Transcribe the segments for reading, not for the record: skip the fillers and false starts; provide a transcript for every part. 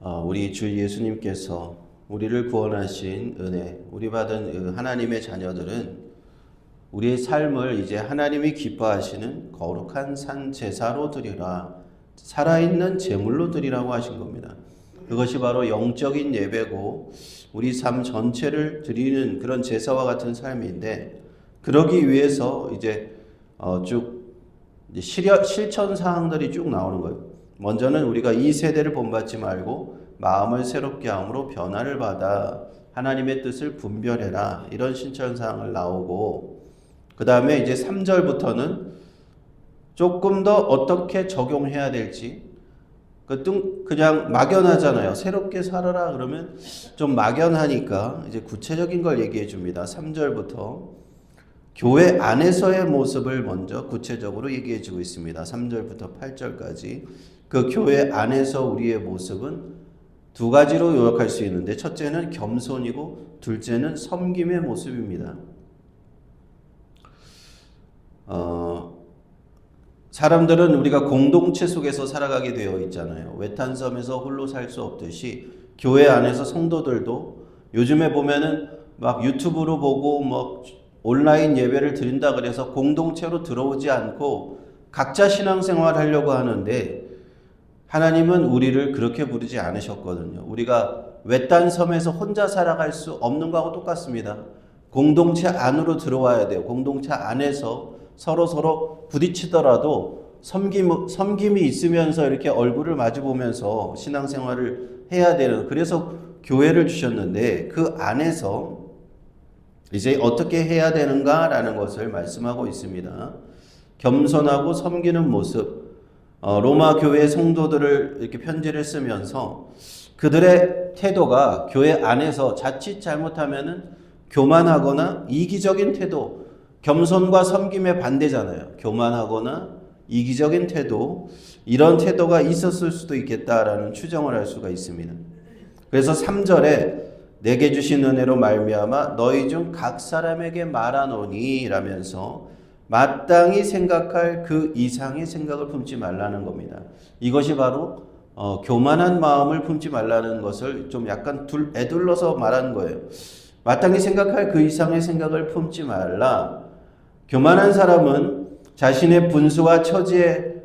우리 주 예수님께서 우리를 구원하신 은혜, 우리 받은 하나님의 자녀들은 우리의 삶을 이제 하나님이 기뻐하시는 거룩한 산 제사로 드리라, 살아있는 제물로 드리라고 하신 겁니다. 그것이 바로 영적인 예배고 우리 삶 전체를 드리는 그런 제사와 같은 삶인데, 그러기 위해서 이제 쭉 실천 사항들이 쭉 나오는 거예요. 먼저는 우리가 이 세대를 본받지 말고 마음을 새롭게 함으로 변화를 받아 하나님의 뜻을 분별해라, 이런 실천 사항을 나오고, 그 다음에 이제 3절부터는 조금 더 어떻게 적용해야 될지, 그냥 막연하잖아요. 새롭게 살아라 그러면 좀 막연하니까 이제 구체적인 걸 얘기해 줍니다. 3절부터 교회 안에서의 모습을 먼저 구체적으로 얘기해 주고 있습니다. 3절부터 8절까지. 그 교회 안에서 우리의 모습은 두 가지로 요약할 수 있는데, 첫째는 겸손이고 둘째는 섬김의 모습입니다. 사람들은 우리가 공동체 속에서 살아가게 되어 있잖아요. 외딴섬에서 홀로 살 수 없듯이 교회 안에서 성도들도 요즘에 보면은 막 유튜브로 보고 뭐 온라인 예배를 드린다 그래서 공동체로 들어오지 않고 각자 신앙생활 하려고 하는데, 하나님은 우리를 그렇게 부르지 않으셨거든요. 우리가 외딴 섬에서 혼자 살아갈 수 없는 거하고 똑같습니다. 공동체 안으로 들어와야 돼요. 공동체 안에서 서로 부딪히더라도 섬김이 있으면서 이렇게 얼굴을 마주 보면서 신앙생활을 해야 되는, 그래서 교회를 주셨는데 그 안에서 이제 어떻게 해야 되는가라는 것을 말씀하고 있습니다. 겸손하고 섬기는 모습. 로마 교회 성도들을 이렇게 편지를 쓰면서 그들의 태도가 교회 안에서 자칫 잘못하면은 교만하거나 이기적인 태도, 겸손과 섬김의 반대잖아요. 교만하거나 이기적인 태도, 이런 태도가 있었을 수도 있겠다라는 추정을 할 수가 있습니다. 그래서 3절에 내게 주신 은혜로 말미암아 너희 중 각 사람에게 말하노니 라면서 마땅히 생각할 그 이상의 생각을 품지 말라는 겁니다. 이것이 바로 교만한 마음을 품지 말라는 것을 좀 약간 애둘러서 말하는 거예요. 마땅히 생각할 그 이상의 생각을 품지 말라. 교만한 사람은 자신의 분수와 처지에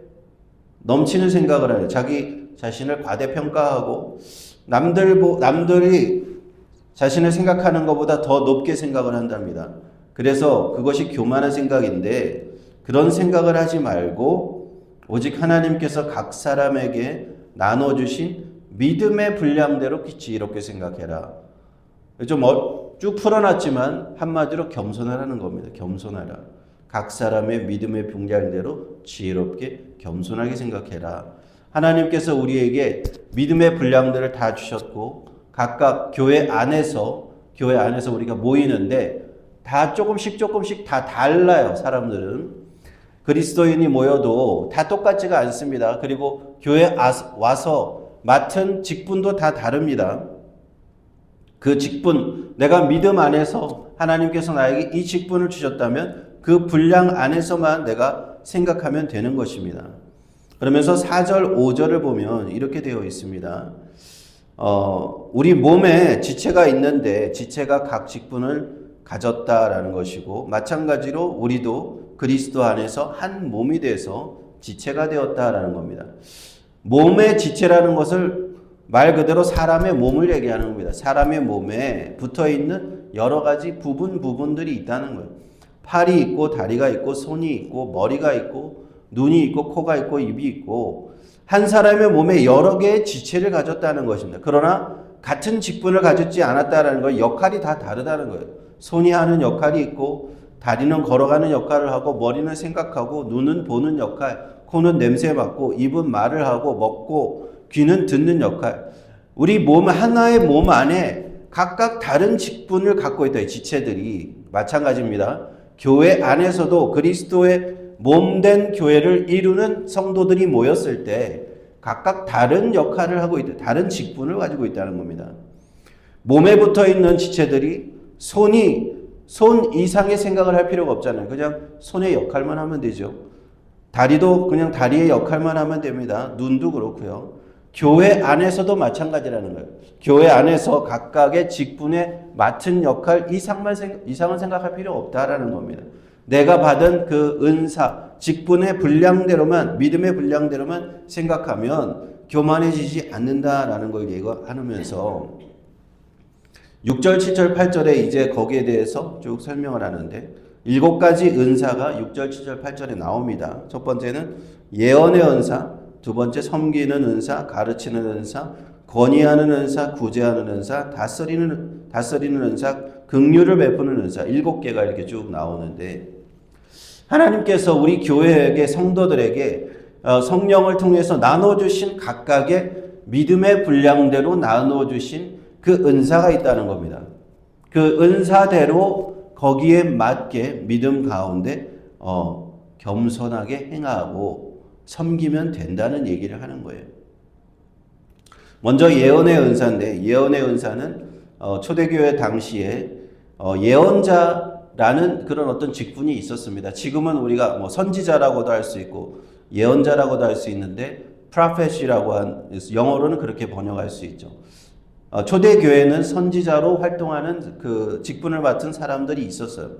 넘치는 생각을 하는, 자기 자신을 과대평가하고 남들이 자신을 생각하는 것보다 더 높게 생각을 한답니다. 그래서 그것이 교만한 생각인데, 그런 생각을 하지 말고 오직 하나님께서 각 사람에게 나눠주신 믿음의 분량대로 지혜롭게 생각해라. 좀 쭉 풀어놨지만 한마디로 겸손하라는 겁니다. 겸손하라. 각 사람의 믿음의 분량대로 지혜롭게 겸손하게 생각해라. 하나님께서 우리에게 믿음의 분량들을 다 주셨고, 각각 교회 안에서 우리가 모이는데 다 조금씩 다 달라요. 사람들은 그리스도인이 모여도 다 똑같지가 않습니다. 그리고 교회 와서 맡은 직분도 다 다릅니다. 그 직분, 내가 믿음 안에서 하나님께서 나에게 이 직분을 주셨다면 그 분량 안에서만 내가 생각하면 되는 것입니다. 그러면서 4절, 5절을 보면 이렇게 되어 있습니다. 우리 몸에 지체가 있는데 지체가 각 직분을 가졌다라는 것이고, 마찬가지로 우리도 그리스도 안에서 한 몸이 돼서 지체가 되었다라는 겁니다. 몸의 지체라는 것을 말 그대로 사람의 몸을 얘기하는 겁니다. 사람의 몸에 붙어있는 여러 가지 부분들이 있다는 거예요. 팔이 있고 다리가 있고 손이 있고 머리가 있고 눈이 있고 코가 있고 입이 있고, 한 사람의 몸에 여러 개의 지체를 가졌다는 것입니다. 그러나 같은 직분을 가졌지 않았다는 거, 역할이 다 다르다는 거예요. 손이 하는 역할이 있고, 다리는 걸어가는 역할을 하고, 머리는 생각하고, 눈은 보는 역할, 코는 냄새 맡고, 입은 말을 하고, 먹고, 귀는 듣는 역할. 우리 하나의 몸 안에 각각 다른 직분을 갖고 있다. 지체들이 마찬가지입니다. 교회 안에서도 그리스도의 몸된 교회를 이루는 성도들이 모였을 때 각각 다른 역할을 하고 있다. 다른 직분을 가지고 있다는 겁니다. 몸에 붙어 있는 지체들이 손 이상의 생각을 할 필요가 없잖아요. 그냥 손의 역할만 하면 되죠. 다리도 그냥 다리의 역할만 하면 됩니다. 눈도 그렇고요. 교회 안에서도 마찬가지라는 거예요. 교회 안에서 각각의 직분에 맡은 역할 이상은 생각할 필요 없다라는 겁니다. 내가 받은 그 은사, 직분의 분량대로만, 믿음의 분량대로만 생각하면 교만해지지 않는다라는 걸 예고하면서 6절, 7절, 8절에 이제 거기에 대해서 쭉 설명을 하는데 7가지 은사가 6절, 7절, 8절에 나옵니다. 첫 번째는 예언의 은사, 두 번째 섬기는 은사, 가르치는 은사, 건의하는 은사, 구제하는 은사, 다스리는 은사, 긍휼을 베푸는 은사 7개가 이렇게 쭉 나오는데 하나님께서 우리 교회에게 성도들에게 성령을 통해서 나눠주신 각각의 믿음의 분량대로 나눠주신 그 은사가 있다는 겁니다. 그 은사대로 거기에 맞게 믿음 가운데 겸손하게 행하고 섬기면 된다는 얘기를 하는 거예요. 먼저 예언의 은사인데 예언의 은사는 초대교회 당시에 예언자라는 그런 어떤 직분이 있었습니다. 지금은 우리가 뭐 선지자라고도 할 수 있고 예언자라고도 할 수 있는데 prophet이라고 한 영어로는 그렇게 번역할 수 있죠. 초대교회는 선지자로 활동하는 그 직분을 맡은 사람들이 있었어요.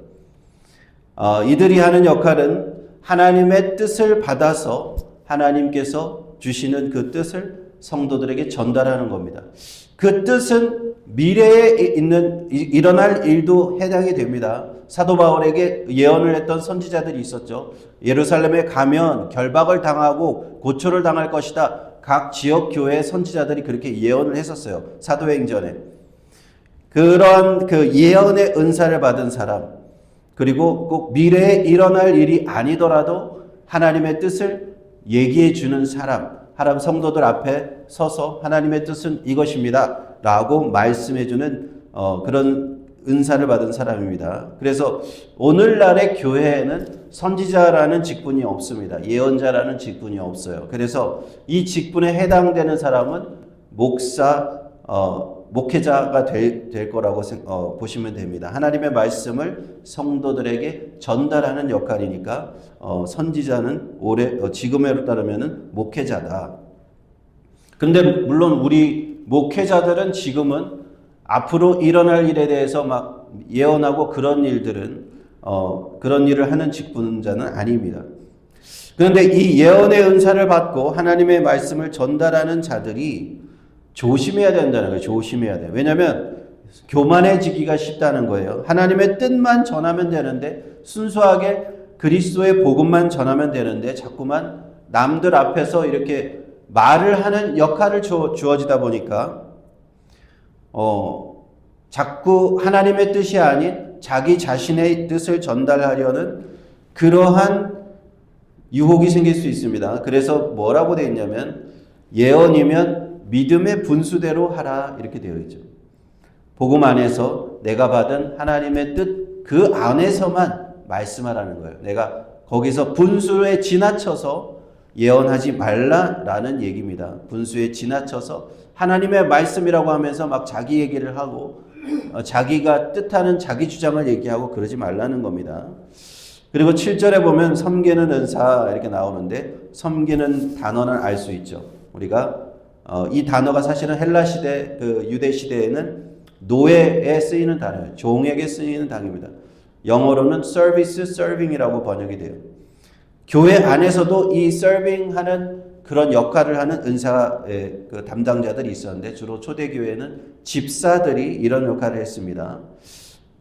이들이 하는 역할은 하나님의 뜻을 받아서 하나님께서 주시는 그 뜻을 성도들에게 전달하는 겁니다. 그 뜻은 미래에 일어날 일도 해당이 됩니다. 사도 바울에게 예언을 했던 선지자들이 있었죠. 예루살렘에 가면 결박을 당하고 고초를 당할 것이다. 각 지역 교회 선지자들이 그렇게 예언을 했었어요. 사도행전에. 그런 그 예언의 은사를 받은 사람, 그리고 꼭 미래에 일어날 일이 아니더라도 하나님의 뜻을 얘기해 주는 사람, 하나님 성도들 앞에 서서 하나님의 뜻은 이것입니다 라고 말씀해 주는 그런 은사를 받은 사람입니다. 그래서 오늘날의 교회에는 선지자라는 직분이 없습니다. 예언자라는 직분이 없어요. 그래서 이 직분에 해당되는 사람은 목사, 목회자가 될 거라고 보시면 됩니다. 하나님의 말씀을 성도들에게 전달하는 역할이니까 선지자는 지금으로 따르면 목회자다. 근데 물론 우리 목회자들은 지금은 앞으로 일어날 일에 대해서 막 예언하고 그런 일들은 그런 일을 하는 직분자는 아닙니다. 그런데 이 예언의 은사를 받고 하나님의 말씀을 전달하는 자들이 조심해야 된다는 거예요. 조심해야 돼요. 왜냐하면 교만해지기가 쉽다는 거예요. 하나님의 뜻만 전하면 되는데 순수하게 그리스도의 복음만 전하면 되는데 자꾸만 남들 앞에서 이렇게 말을 하는 역할을 주어지다 보니까 자꾸 하나님의 뜻이 아닌 자기 자신의 뜻을 전달하려는 그러한 유혹이 생길 수 있습니다. 그래서 뭐라고 되어 있냐면 예언이면 믿음의 분수대로 하라 이렇게 되어 있죠. 복음 안에서 내가 받은 하나님의 뜻 그 안에서만 말씀하라는 거예요. 내가 거기서 분수에 지나쳐서 예언하지 말라라는 얘기입니다. 분수에 지나쳐서 하나님의 말씀이라고 하면서 막 자기 얘기를 하고 자기가 뜻하는 자기 주장을 얘기하고 그러지 말라는 겁니다. 그리고 7절에 보면 섬기는 은사 이렇게 나오는데 섬기는 단어는 알 수 있죠. 우리가 이 단어가 사실은 헬라 시대, 그 유대 시대에는 노예에 쓰이는 단어예요. 종에게 쓰이는 단어입니다. 영어로는 service, serving이라고 번역이 돼요. 교회 안에서도 이 serving하는 그런 역할을 하는 은사의 그 담당자들이 있었는데 주로 초대교회는 집사들이 이런 역할을 했습니다.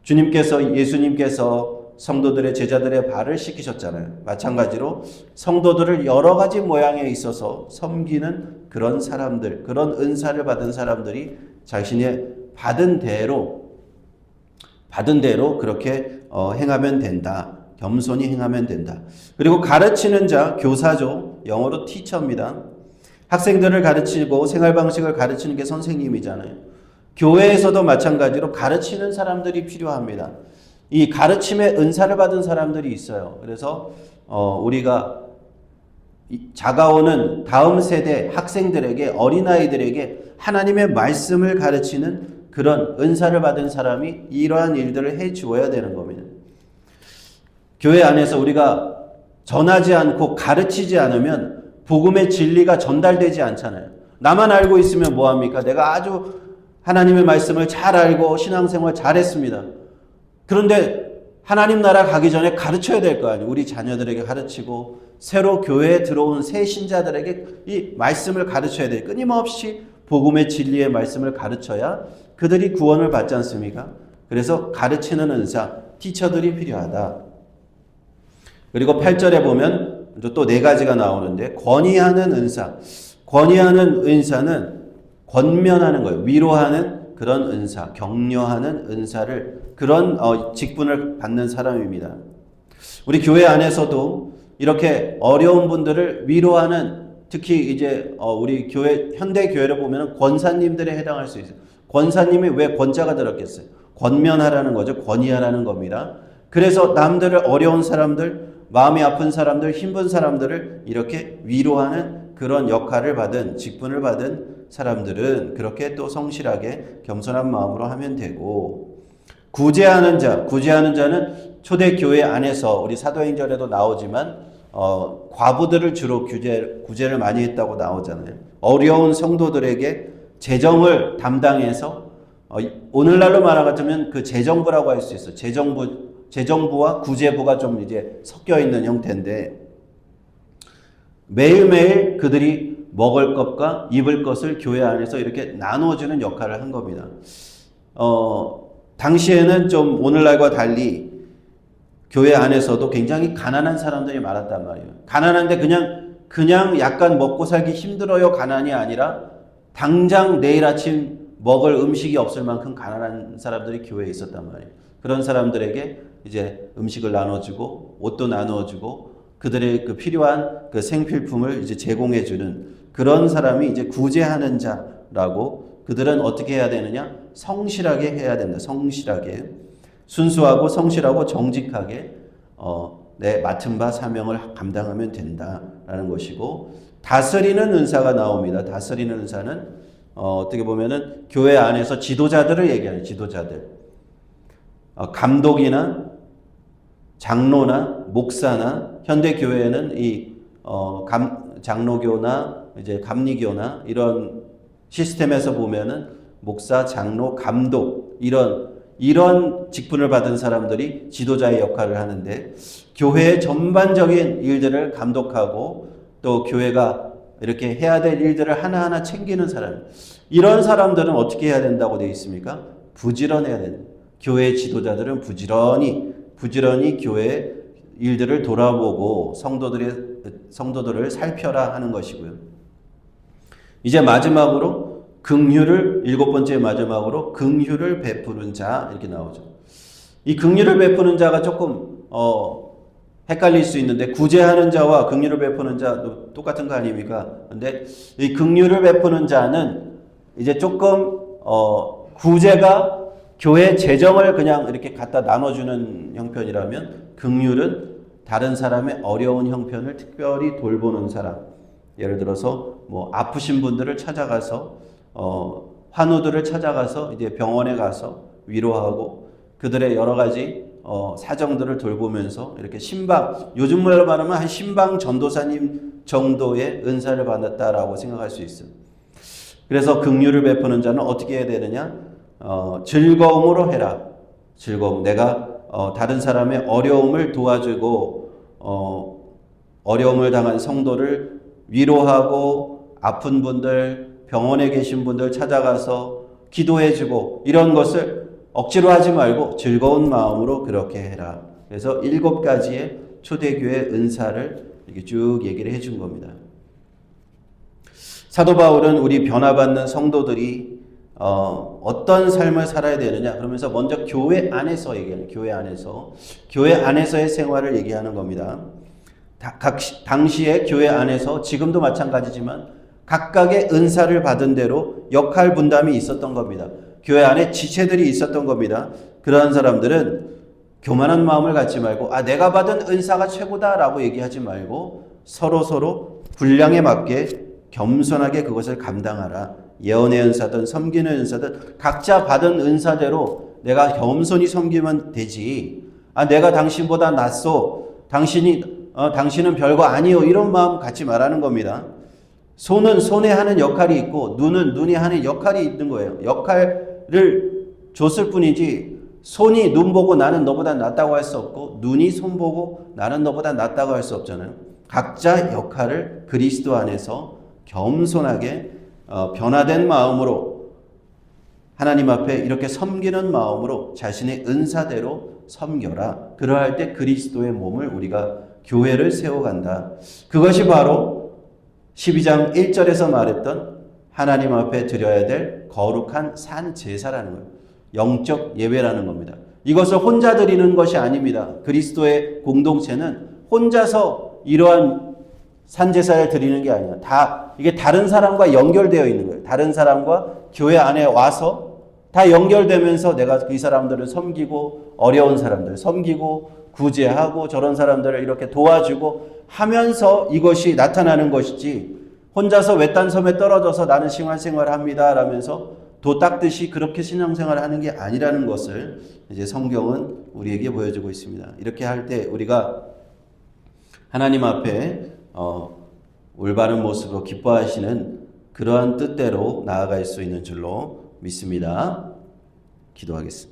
예수님께서 성도들의 제자들의 발을 씻기셨잖아요. 마찬가지로 성도들을 여러 가지 모양에 있어서 섬기는 그런 사람들, 그런 은사를 받은 사람들이 자신의 받은 대로 그렇게 행하면 된다. 겸손히 행하면 된다. 그리고 가르치는 자, 교사죠. 영어로 teacher입니다. 학생들을 가르치고 생활 방식을 가르치는 게 선생님이잖아요. 교회에서도 마찬가지로 가르치는 사람들이 필요합니다. 이 가르침의 은사를 받은 사람들이 있어요. 그래서 우리가 다가오는 다음 세대 학생들에게, 어린아이들에게 하나님의 말씀을 가르치는 그런 은사를 받은 사람이 이러한 일들을 해 주어야 되는 겁니다. 교회 안에서 우리가 전하지 않고 가르치지 않으면 복음의 진리가 전달되지 않잖아요. 나만 알고 있으면 뭐합니까? 내가 아주 하나님의 말씀을 잘 알고 신앙생활 잘했습니다. 그런데 하나님 나라 가기 전에 가르쳐야 될 거 아니에요. 우리 자녀들에게 가르치고 새로 교회에 들어온 새 신자들에게 이 말씀을 가르쳐야 돼요. 끊임없이 복음의 진리의 말씀을 가르쳐야 그들이 구원을 받지 않습니까? 그래서 가르치는 은사, 티처들이 필요하다. 그리고 8절에 보면 또 4가지가 나오는데 권위하는 은사. 권위하는 은사는 권면하는 거예요. 위로하는 그런 은사, 격려하는 은사를 그런 직분을 받는 사람입니다. 우리 교회 안에서도 이렇게 어려운 분들을 위로하는 특히 이제 우리 교회 현대 교회를 보면 권사님들에 해당할 수 있어요. 권사님이 왜 권자가 들었겠어요? 권면하라는 거죠. 권위하라는 겁니다. 그래서 남들을 어려운 사람들, 마음이 아픈 사람들, 힘든 사람들을 이렇게 위로하는 그런 역할을 받은 직분을 받은 사람들은 그렇게 또 성실하게 겸손한 마음으로 하면 되고 구제하는 자는 초대교회 안에서 우리 사도행전에도 나오지만 과부들을 주로 구제를 많이 했다고 나오잖아요. 어려운 성도들에게 재정을 담당해서 오늘날로 말하자면 그 재정부라고 할 수 있어요. 재정부와 구제부가 좀 이제 섞여 있는 형태인데 매일매일 그들이 먹을 것과 입을 것을 교회 안에서 이렇게 나눠주는 역할을 한 겁니다. 당시에는 좀 오늘날과 달리 교회 안에서도 굉장히 가난한 사람들이 많았단 말이에요. 가난한데 그냥 약간 먹고 살기 힘들어요. 가난이 아니라 당장 내일 아침 먹을 음식이 없을 만큼 가난한 사람들이 교회에 있었단 말이에요. 그런 사람들에게 이제 음식을 나눠주고 옷도 나눠주고 그들의 그 필요한 그 생필품을 이제 제공해주는 그런 사람이 이제 구제하는 자라고 그들은 어떻게 해야 되느냐? 성실하게 해야 된다. 성실하게. 순수하고 성실하고 정직하게 내 맡은 바 사명을 감당하면 된다라는 것이고 다스리는 은사가 나옵니다. 다스리는 은사는 어떻게 보면은 교회 안에서 지도자들을 얘기하는 지도자들. 감독이나 장로나 목사나 현대 교회에는 이 장로교나 이제 감리교나 이런 시스템에서 보면은 목사, 장로, 감독 이런 직분을 받은 사람들이 지도자의 역할을 하는데 교회의 전반적인 일들을 감독하고 또 교회가 이렇게 해야 될 일들을 하나하나 챙기는 사람. 이런 사람들은 어떻게 해야 된다고 되어 있습니까? 부지런해야 된다. 교회 지도자들은 부지런히 교회 일들을 돌아보고 성도들을 살펴라 하는 것이고요. 이제 마지막으로 긍휼을 7번째 마지막으로 긍휼을 베푸는 자 이렇게 나오죠. 이 긍휼을 베푸는 자가 조금 헷갈릴 수 있는데 구제하는 자와 긍휼을 베푸는 자도 똑같은 거 아닙니까? 근데 이 긍휼을 베푸는 자는 이제 조금 구제가 교회 재정을 그냥 이렇게 갖다 나눠주는 형편이라면 긍휼은 다른 사람의 어려운 형편을 특별히 돌보는 사람. 예를 들어서 뭐 아프신 분들을 찾아가서 환우들을 찾아가서 이제 병원에 가서 위로하고 그들의 여러 가지 사정들을 돌보면서 이렇게 요즘 말로 말하면 한 신방 전도사님 정도의 은사를 받았다라고 생각할 수 있어요. 그래서 긍휼을 베푸는 자는 어떻게 해야 되느냐? 즐거움으로 해라. 즐거움. 내가 다른 사람의 어려움을 도와주고 어려움을 당한 성도를 위로하고 아픈 분들, 병원에 계신 분들 찾아가서 기도해주고 이런 것을 억지로 하지 말고 즐거운 마음으로 그렇게 해라. 그래서 7가지의 초대교회 은사를 이렇게 쭉 얘기를 해준 겁니다. 사도 바울은 우리 변화받는 성도들이 어떤 삶을 살아야 되느냐 그러면서 먼저 교회 안에서 얘기하는 교회 안에서의 생활을 얘기하는 겁니다. 당시에 교회 안에서 지금도 마찬가지지만 각각의 은사를 받은 대로 역할 분담이 있었던 겁니다. 교회 안에 지체들이 있었던 겁니다. 그러한 사람들은 교만한 마음을 갖지 말고 내가 받은 은사가 최고다라고 얘기하지 말고 서로 분량에 맞게 겸손하게 그것을 감당하라. 예언의 은사든 섬기는 은사든 각자 받은 은사대로 내가 겸손히 섬기면 되지. 내가 당신보다 낫소. 당신은 별거 아니요. 이런 마음 갖지 말라는 겁니다. 손은 손에 하는 역할이 있고 눈은 눈이 하는 역할이 있는 거예요. 역할을 줬을 뿐이지 손이 눈 보고 나는 너보다 낫다고 할 수 없고 눈이 손 보고 나는 너보다 낫다고 할 수 없잖아요. 각자 역할을 그리스도 안에서 겸손하게 변화된 마음으로 하나님 앞에 이렇게 섬기는 마음으로 자신의 은사대로 섬겨라. 그러할 때 그리스도의 몸을 우리가 교회를 세워간다. 그것이 바로 12장 1절에서 말했던 하나님 앞에 드려야 될 거룩한 산 제사라는 거예요. 영적 예배라는 겁니다. 이것을 혼자 드리는 것이 아닙니다. 그리스도의 공동체는 혼자서 이러한 산 제사를 드리는 게 아니에요. 이게 다른 사람과 연결되어 있는 거예요. 다른 사람과 교회 안에 와서 다 연결되면서 내가 이 사람들을 섬기고 어려운 사람들 섬기고 구제하고 저런 사람들을 이렇게 도와주고 하면서 이것이 나타나는 것이지 혼자서 외딴 섬에 떨어져서 나는 신앙생활을 합니다 라면서 도 닦듯이 그렇게 신앙생활을 하는 게 아니라는 것을 이제 성경은 우리에게 보여주고 있습니다. 이렇게 할 때 우리가 하나님 앞에 올바른 모습으로 기뻐하시는 그러한 뜻대로 나아갈 수 있는 줄로 믿습니다. 기도하겠습니다.